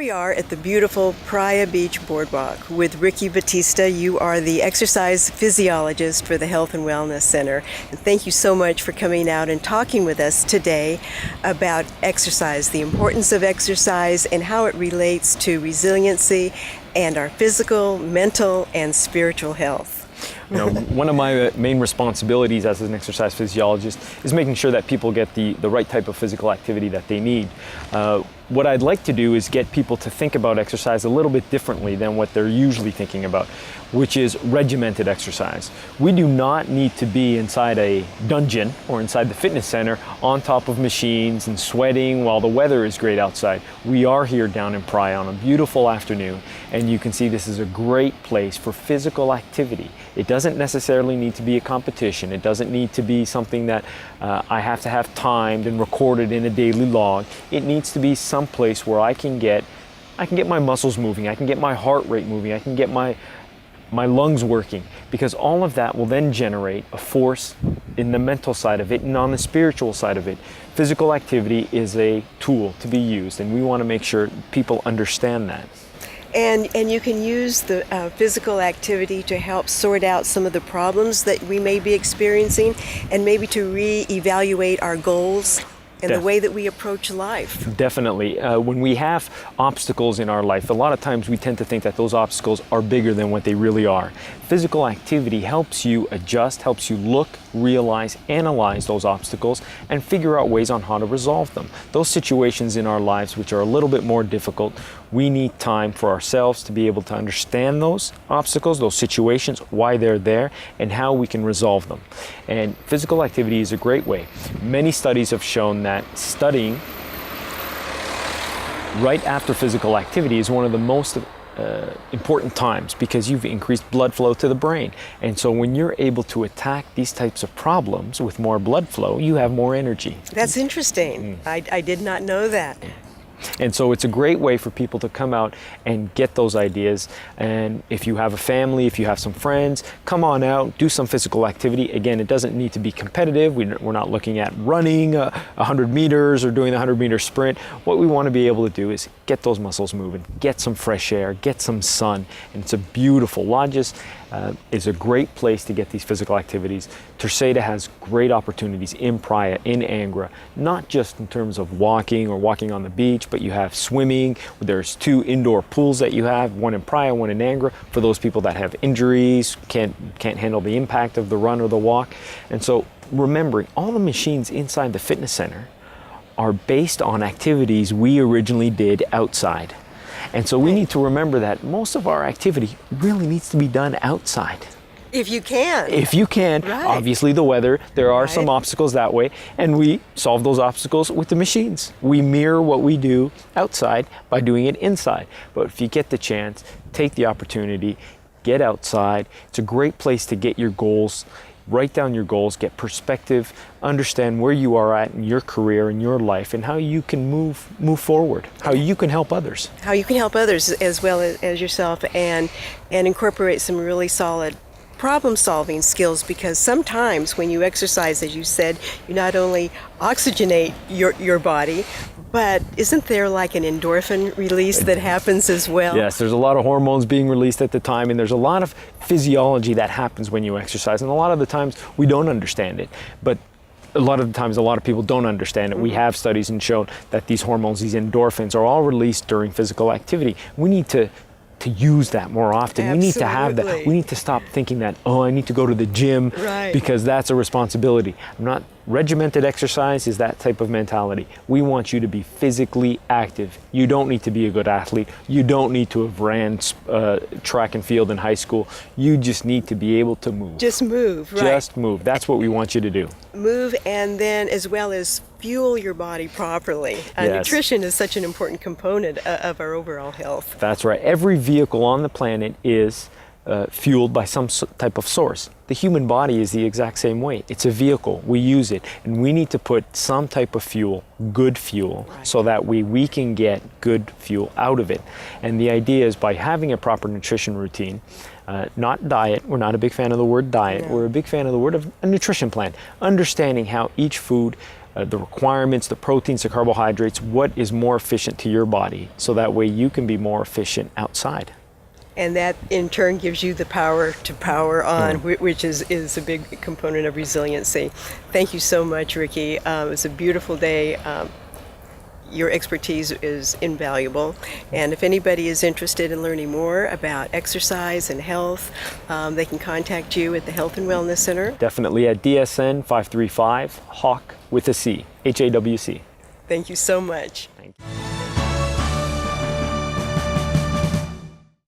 we are at the beautiful Praia Beach Boardwalk with Ricky Batista. You are the exercise physiologist for the Health and Wellness Center. And thank you so much for coming out and talking with us today about exercise, the importance of exercise and how it relates to resiliency and our physical, mental, and spiritual health. You know, one of my main responsibilities as an exercise physiologist is making sure that people get the right type of physical activity that they need. What I'd like to do is get people to think about exercise a little bit differently than what they're usually thinking about, which is regimented exercise. We do not need to be inside a dungeon or inside the fitness center on top of machines and sweating while the weather is great outside. We are here down in Praia on a beautiful afternoon, and you can see this is a great place for physical activity. It doesn't necessarily need to be a competition. It doesn't need to be something that I have to have timed and recorded in a daily log. It needs to be some place where I can get my muscles moving, I can get my heart rate moving, I can get my lungs working, because all of that will then generate a force in the mental side of it and on the spiritual side of it. Physical activity is a tool to be used, and we want to make sure people understand that. And you can use the physical activity to help sort out some of the problems that we may be experiencing, and maybe to re-evaluate our goals and the way that we approach life. Definitely. When we have obstacles in our life, a lot of times we tend to think that those obstacles are bigger than what they really are. Physical activity helps you adjust, helps you look, realize, analyze those obstacles, and figure out ways on how to resolve them. Those situations in our lives which are a little bit more difficult, we need time for ourselves to be able to understand those obstacles, those situations, why they're there, and how we can resolve them. And physical activity is a great way. Many studies have shown that studying right after physical activity is one of the most important times, because you've increased blood flow to the brain. And so when you're able to attack these types of problems with more blood flow, you have more energy. That's interesting. I did not know that. And so it's a great way for people to come out and get those ideas. And if you have a family, if you have some friends, come on out, do some physical activity. Again, it doesn't need to be competitive. We're not looking at running 100 meters or doing the 100-meter sprint. What we want to be able to do is get those muscles moving, get some fresh air, get some sun. And it's a beautiful. Lajes is a great place to get these physical activities. Terceira has great opportunities in Praia, in Angra, not just in terms of walking or walking on the beach, but you have swimming. There's 2 indoor pools that you have, one in Praia, one in Angra, for those people that have injuries, can't handle the impact of the run or the walk. And so remembering, all the machines inside the fitness center are based on activities we originally did outside. And so we need to remember that most of our activity really needs to be done outside. If you can. If you can. Right. Obviously the weather, there are some obstacles that way, and we solve those obstacles with the machines. We mirror what we do outside by doing it inside. But if you get the chance, take the opportunity, get outside. It's a great place to get your goals. Write down your goals, get perspective, understand where you are at in your career, in your life, and how you can move forward, how you can help others. How you can help others as well as yourself, and incorporate some really solid problem-solving skills, because sometimes when you exercise, as you said, you not only oxygenate your body, but isn't there like an endorphin release that happens as well? Yes, there's a lot of hormones being released at the time, and there's a lot of physiology that happens when you exercise, and a lot of the times we don't understand it, but a lot of the times a lot of people don't understand it. We have studies and shown that these hormones, these endorphins, are all released during physical activity. We need to use that more often. Absolutely. We need to have that. We need to stop thinking that, oh, I need to go to the gym because that's a responsibility. Regimented exercise is that type of mentality. We want you to be physically active. You don't need to be a good athlete. You don't need to have ran track and field in high school. You just need to be able to move. Just move, right. Just move. That's what we want you to do. Move, and then as well as fuel your body properly. Nutrition is such an important component of our overall health. That's right. Every vehicle on the planet is fueled by some type of source. The human body is the exact same way. It's a vehicle. We use it, and we need to put some type of fuel, good fuel, so that we can get good fuel out of it. And the idea is by having a proper nutrition routine, not diet. We're not a big fan of the word diet. We're a big fan of the word of a nutrition plan. Understanding how each food the requirements, the proteins, the carbohydrates, what is more efficient to your body, so that way you can be more efficient outside. And that in turn gives you the power to power on, which is a big component of resiliency. Thank you so much, Ricky. It was a beautiful day. Your expertise is invaluable. And if anybody is interested in learning more about exercise and health, they can contact you at the Health and Wellness Center. Definitely at DSN 535 HAWC with a C, HAWC. Thank you so much. Thank you.